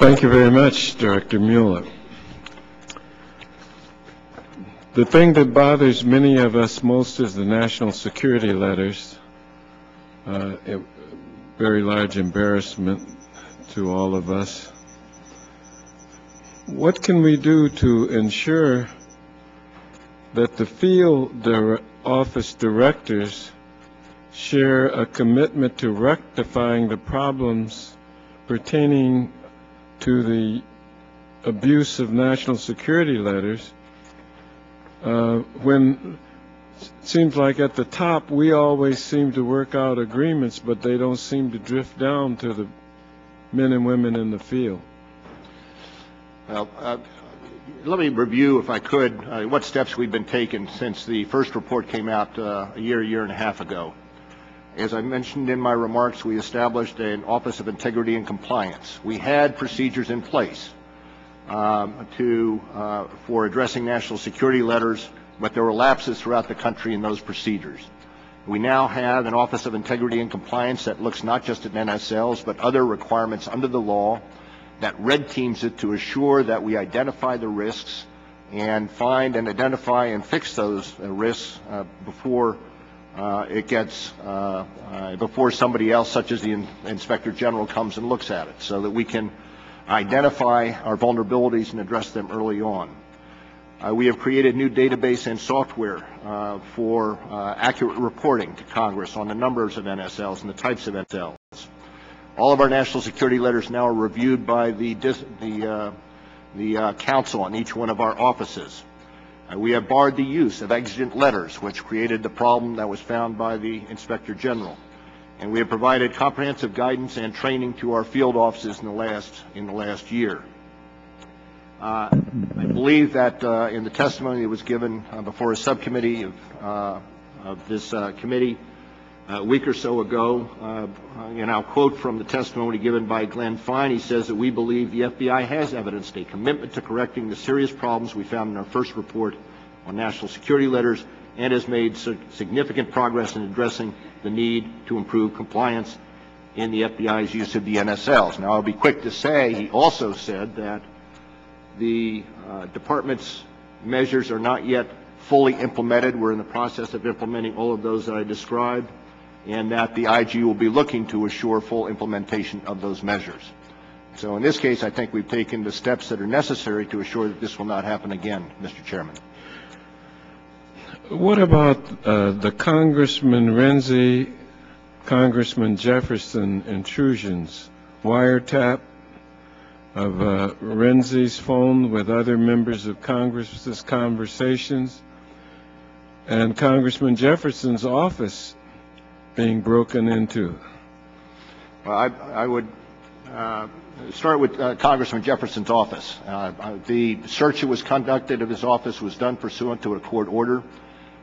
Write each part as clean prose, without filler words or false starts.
Thank you very much, Director Mueller. The thing that bothers many of us most is the national security letters. A very large embarrassment to all of us. What can we do to ensure that the field office directors share a commitment to rectifying the problems pertaining to the abuse of national security letters, when it seems like at the top we always seem to work out agreements, but they don't seem to drift down to the men and women in the field? Well, let me review, if I could, what steps we've been taking since the first report came out a year and a half ago. As I mentioned in my remarks, we established an Office of Integrity and Compliance. We had procedures in place for addressing national security letters, but there were lapses throughout the country in those procedures. We now have an Office of Integrity and Compliance that looks not just at NSLs, but other requirements under the law, that red teams it to assure that we identify the risks and find and identify and fix those risks before before somebody else, such as the Inspector General, comes and looks at it, so that we can identify our vulnerabilities and address them early on. We have created new database and software for accurate reporting to Congress on the numbers of NSLs and the types of NSLs. All of our national security letters now are reviewed by the counsel in each one of our offices. We have barred the use of exigent letters, which created the problem that was found by the Inspector General. And we have provided comprehensive guidance and training to our field offices in the last year. I believe that in the testimony that was given before a subcommittee of this committee a week or so ago, and I'll quote from the testimony given by Glenn Fine. He says that we believe the FBI has evidenced a commitment to correcting the serious problems we found in our first report on national security letters, and has made significant progress in addressing the need to improve compliance in the FBI's use of the NSLs. Now, I'll be quick to say he also said that the department's measures are not yet fully implemented. We're in the process of implementing all of those that I described, and that the IG will be looking to assure full implementation of those measures. So in this case, I think we've taken the steps that are necessary to assure that this will not happen again, Mr. Chairman. What about the Congressman Renzi, Congressman Jefferson intrusions, wiretap of Renzi's phone with other members of Congress's conversations, and Congressman Jefferson's office being broken into? Well, I would start with Congressman Jefferson's office. The search that was conducted of his office was done pursuant to a court order.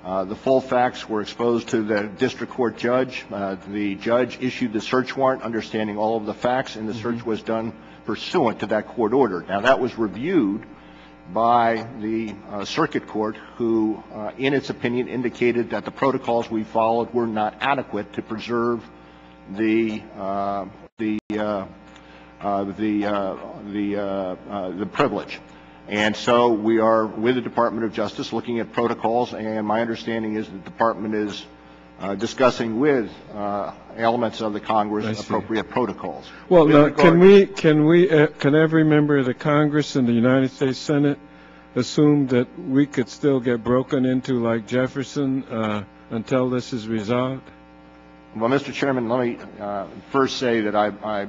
The full facts were exposed to the district court judge. The judge issued the search warrant, understanding all of the facts, and the search was done pursuant to that court order. Now, that was reviewed by the circuit court, who, in its opinion, indicated that the protocols we followed were not adequate to preserve the privilege. And so we are, with the Department of Justice, looking at protocols, and my understanding is the department is discussing with elements of the Congress appropriate protocols. Well, now, can every member of the Congress and the United States Senate assume that we could still get broken into like Jefferson until this is resolved? Well, Mr. Chairman, let me first say that I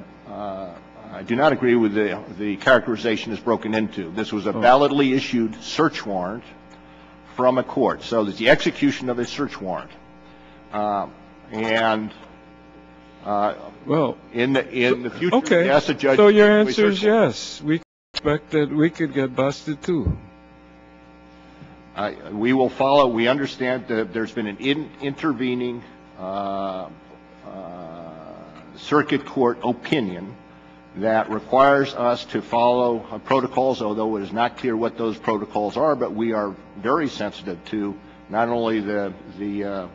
do not agree with the characterization as broken into. This was a validly issued search warrant from a court, so there's the execution of a search warrant. Well, in the future, okay. Yes, a judge. So your answer is yes. We expect that we could get busted too. We will follow. We understand that there's been an intervening circuit court opinion that requires us to follow protocols, although it is not clear what those protocols are. But we are very sensitive to not only the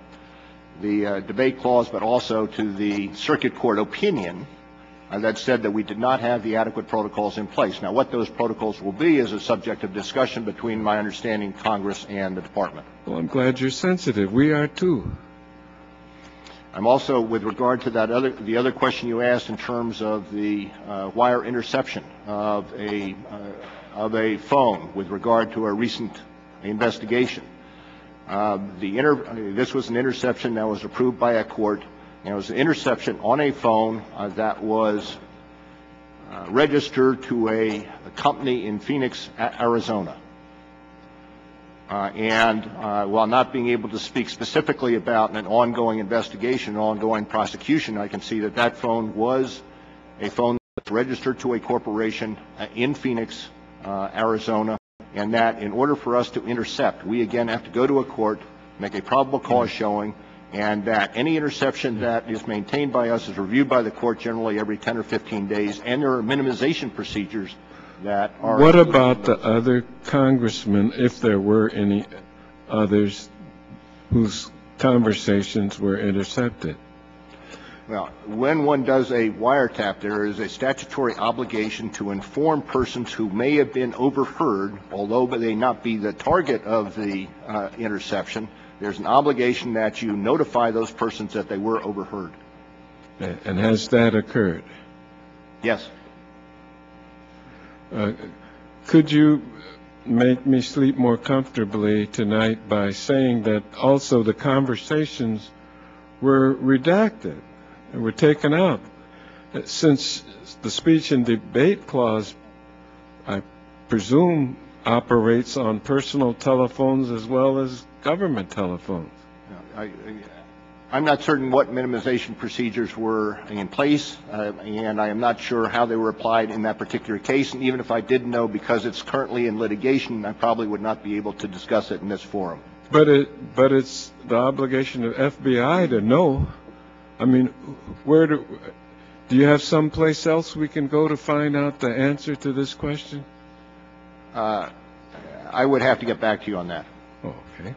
debate clause, but also to the circuit court opinion that said that we did not have the adequate protocols in place. Now, what those protocols will be is a subject of discussion between my understanding Congress and the Department. Well, I'm glad you're sensitive. We are too. I'm also, with regard to the other question you asked in terms of the wire interception of a phone with regard to a recent investigation. This was an interception that was approved by a court, and it was an interception on a phone that was registered to a company in Phoenix, Arizona. While not being able to speak specifically about an ongoing investigation, an ongoing prosecution, I can see that that phone was a phone that was registered to a corporation in Phoenix, Arizona, and that in order for us to intercept, we again have to go to a court, make a probable cause showing, and that any interception that is maintained by us is reviewed by the court generally every 10 or 15 days, and there are minimization procedures that are... What about the other congressmen, if there were any others whose conversations were intercepted? Well, when one does a wiretap, there is a statutory obligation to inform persons who may have been overheard, although they not be the target of the interception. There's an obligation that you notify those persons that they were overheard. And has that occurred? Yes. Could you make me sleep more comfortably tonight by saying that also the conversations were redacted and were taken out? Since the speech and debate clause, I presume, operates on personal telephones as well as government telephones. I'm not certain what minimization procedures were in place, and I am not sure how they were applied in that particular case. And even if I did know, because it's currently in litigation, I probably would not be able to discuss it in this forum. But it's the obligation of FBI to know. I mean, do you have someplace else we can go to find out the answer to this question? I would have to get back to you on that. Oh, okay.